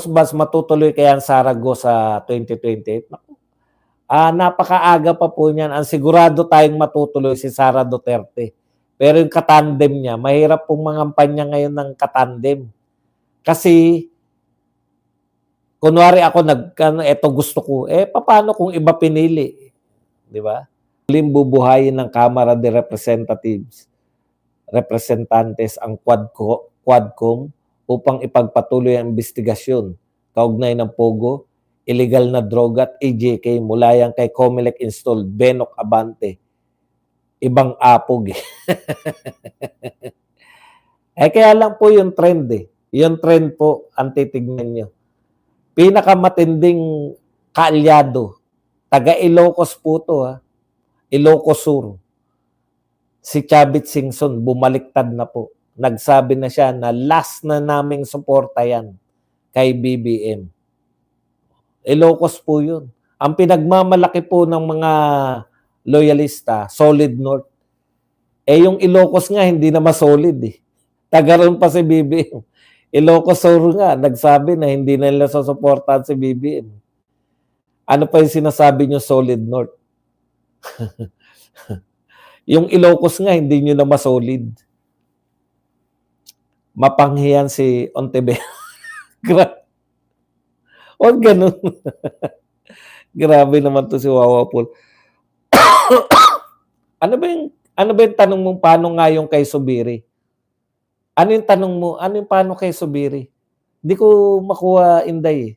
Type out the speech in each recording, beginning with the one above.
Boss Bas, matutuloy kaya ang Zaragoza sa 2028? Napakaaga pa po niyan. Ang sigurado tayong matutuloy si Sara Duterte. Pero yung katandem niya, mahirap pong mangampanya ngayon ng katandem. Kasi, kunwari ako, eto gusto ko, paano kung iba pinili? Di ba? Muling bubuhayin ng Kamara de Representantes ang Quadcom upang ipagpatuloy ang investigasyon kaugnay ng Pogo, illegal na droga at AJK mula yan kay Comelec installed Benok Abante. Ibang apog eh. Kaya lang po yung trend eh. Yung trend po, ang titignan nyo. Pinakamatinding kaalyado, taga Ilocos po to ha. Ilocos Sur. Si Chavit Singson, bumaliktad na po. Nagsabi na siya na last na naming suporta yan kay BBM. Ilocos po yun. Ang pinagmamalaki po ng mga loyalista, Solid North. Yung Ilocos nga, hindi na masolid eh. Tagaroon pa si BBM. Ilocos Sur nga, nagsabi na hindi na nila susuportahan si BBM. Ano pa yung sinasabi nyo, Solid North? Yung Ilocos nga, hindi nyo na masolid. Mapanghiyan si Ontiveros. O ganun. Grabe naman to si Wawa Paul. Ano ba yung tanong mo, paano nga yung kay Subiri? Ano yung tanong mo, ano yung paano kay Subiri? Hindi ko makuha, Inday eh.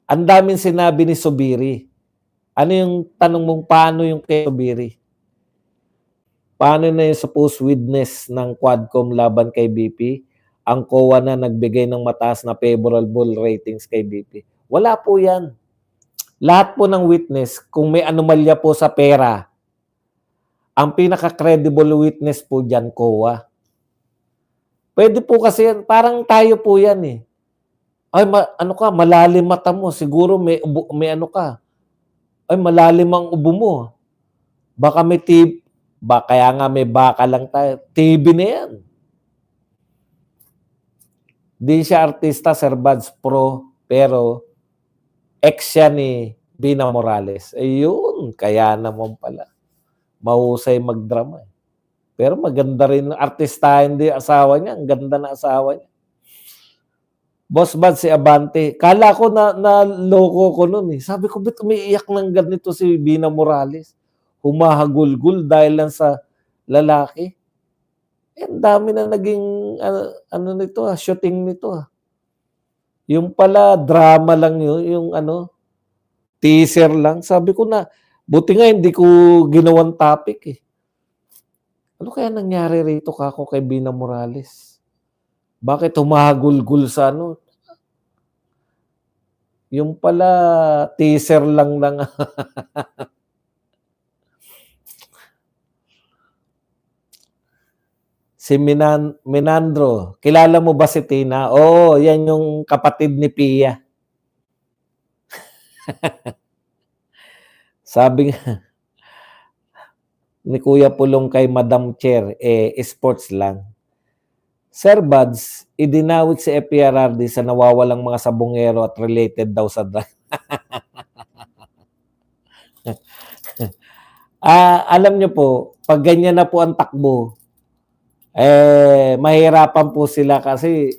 Ang daming sinabi ni Subiri. Ano yung tanong mong paano yung kay Subiri? Paano na yung supposed witness ng Quadcom laban kay BP? Ang COA na nagbigay ng mataas na favorable ratings kay BP. Wala po yan. Lahat po ng witness, kung may anomalya po sa pera, ang pinaka-credible witness po dyan, COA. Pwede po kasi yan, parang tayo po yan eh. Ay, ano ka, malalim mata mo, siguro may ano ka. Ay, malalim ang ubo mo. Baka may kaya nga may baka lang tayo. TV na yan. Di siya artista, Sir Bads, pro, pero ex siya ni Bina Morales. Ayun, kaya naman pala. Mahusay magdrama. Pero maganda rin, artista hindi asawa niya. Ang ganda na asawa niya. Boss Bads, si Abante. Kala ko na loko ko nun eh. Sabi ko, ba't umiiyak ng ganito si Bina Morales? Humahagulgul dahil lang sa lalaki. Ang dami na naging ano nito shooting nito Yung pala drama lang yun, yung teaser lang. Sabi ko na, buti nga hindi ko ginawang topic eh. Ano kaya nangyari rito kako kay Bina Morales? Bakit humahagulgul sa Yung pala teaser lang lang. Si Minandro, kilala mo ba si Tina? Oo, yan yung kapatid ni Pia. Sabi nga ni Kuya Pulong kay Madam Chair, sports lang. Sir Buds, idinawit si FPRRD sa nawawalang mga sabongero at related daw sa drug. Alam nyo po, pag ganyan na po ang takbo, mahirapan po sila kasi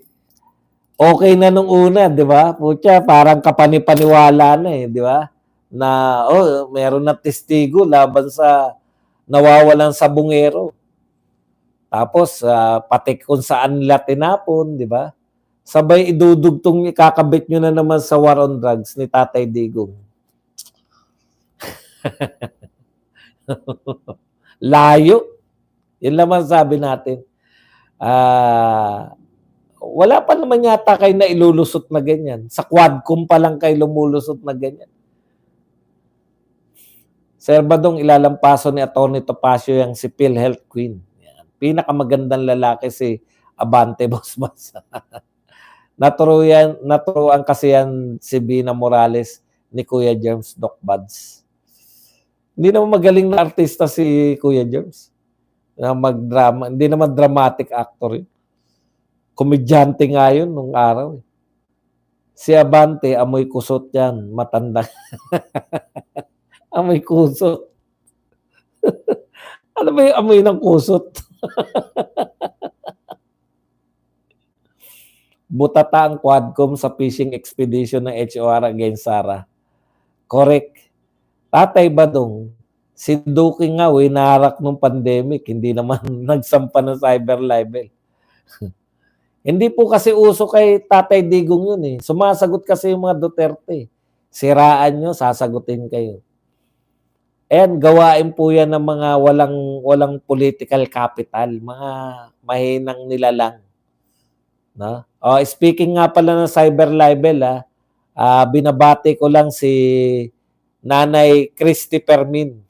okay na nung una, di ba? Pucha, parang kapanipaniwala na di ba? Na, meron na testigo laban sa nawawalang sabongero. Tapos, pati kung saan nila tinapon, di ba? Sabay idudugtong ikakabit nyo na naman sa war on drugs ni Tatay Digong. Layo. Yun naman sabi natin. Wala pa naman yata kayo na ilulusot na ganyan. Sa Quadcom pa lang kayo lumulusot na ganyan. Sir Badong, ilalampaso ni Atty. Topacio yung si PhilHealth Queen. Yan. Pinakamagandang lalaki si Abante, Boss Bas. Naturuan kasi yan si Bina Morales ni Kuya Germs, Doc Buds. Hindi naman magaling na artista si Kuya Germs. Na magdrama, hindi naman dramatic actor yun. Komedyante nga yun nung araw. Si Abante, amoy kusot yan, matanda. Amoy kusot. Ano ba yung amoy ng kusot? Butata ang Quadcom sa phishing expedition ng HOR against Sara. Correct. Tatay Badong, si Duque nga winarak nung pandemic, hindi naman nagsampa ng cyber libel. Hindi po kasi uso kay Tatay Digong yun eh. Sumasagot kasi yung mga Duterte. Siraan nyo, sasagutin kayo. And gawain po yan ng mga walang political capital, mga mahinang nilalang. No? Oh, speaking nga pala ng cyber libel, binabati ko lang si Nanay Christy Permin.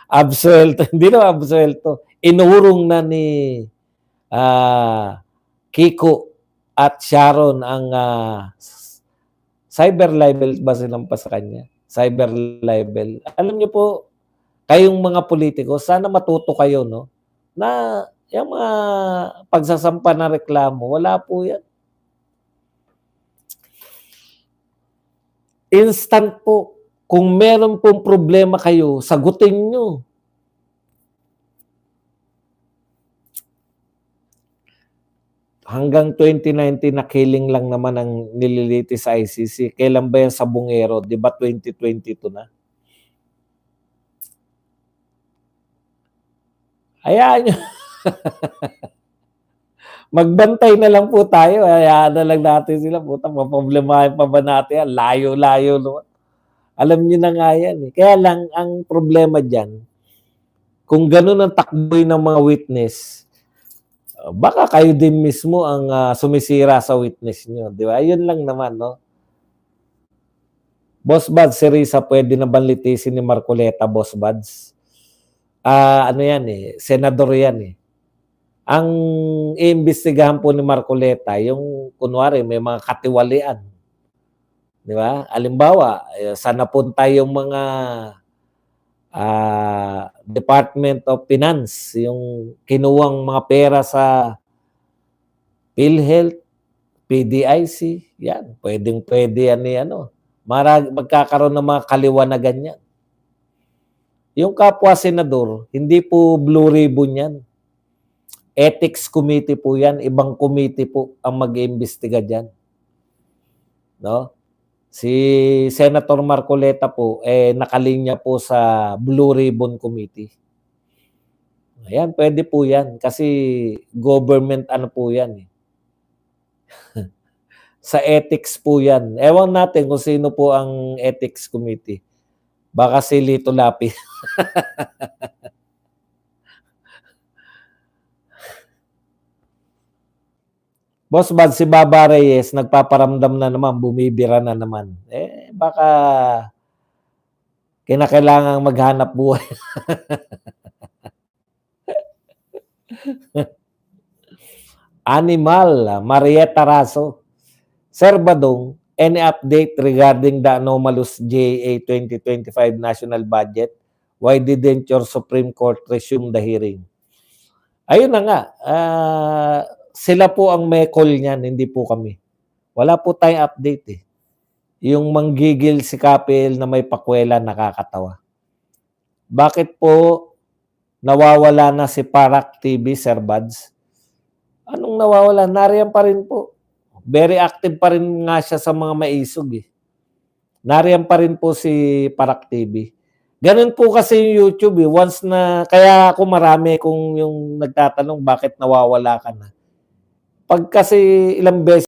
Absuelto, hindi na absuelto. Inurong na ni Kiko at Sharon ang cyber libel ba sinampa sa kanya? Cyber libel. Alam niyo po, kayong mga politiko, sana matuto kayo, no? Na yung mga pagsasampa na reklamo, wala po yan. Instant po. Kung meron pong problema kayo, sagutin nyo. Hanggang 2019 na killing lang naman ang nililiti sa ICC. Kailan ba yan sa Bungero? Di ba 2022 na? Hayaan nyo. Magbantay na lang po tayo. Hayaan na lang natin sila. Puta, maproblemahin pa ba natin yan? Layo-layo naman. Alam nyo na nga yan. Kaya lang, ang problema dyan, kung ganun ang takboy ng mga witness, baka kayo din mismo ang sumisira sa witness nyo. Di ba? Yun lang naman, no? Boss Buds, si Risa, pwede na banlitisin ni Marcoleta, Boss Buds? Ano yan eh, senador yan eh. Ang iimbestigahan po ni Marcoleta, yung kunwari may mga katiwalian. Di ba? Alimbawa, saan napunta yung mga Department of Finance, yung kinuwang mga pera sa PhilHealth, PDIC, yan, pwedeng-pwede yan ni ano. Magkakaroon ng mga kaliwanagan yan. Yung kapwa senador, hindi po blue ribbon yan. Ethics committee po yan, ibang committee po ang mag-iimbestiga dyan. No? Si Senator Marcoleta po, nakalinya po sa Blue Ribbon Committee. Ayan, pwede po yan. Kasi government ano po yan eh. Sa ethics po yan. Ewan natin kung sino po ang ethics committee. Baka si Lito Lapi. Boss Bad, si Baba Reyes, nagpaparamdam na naman, bumibira na naman. Baka kinakailangang maghanap buhay. Animal, Marietta Raso. Sir Badong, any update regarding the anomalous JA 2025 national budget? Why didn't your Supreme Court resume the hearing? Ayun na nga, sila po ang may call niyan, hindi po kami. Wala po tayong update eh. Yung manggigil si Kapil na may pakwela, nakakatawa. Bakit po nawawala na si Parak TV, Sir Buds? Anong nawawala? Nariyan pa rin po. Very active pa rin nga siya sa mga maisog eh. Nariyan pa rin po si Parak TV. Ganun po kasi yung YouTube eh. Once na, kaya ako marami kung yung nagtatanong bakit nawawala ka na. Pag kasi ilang beses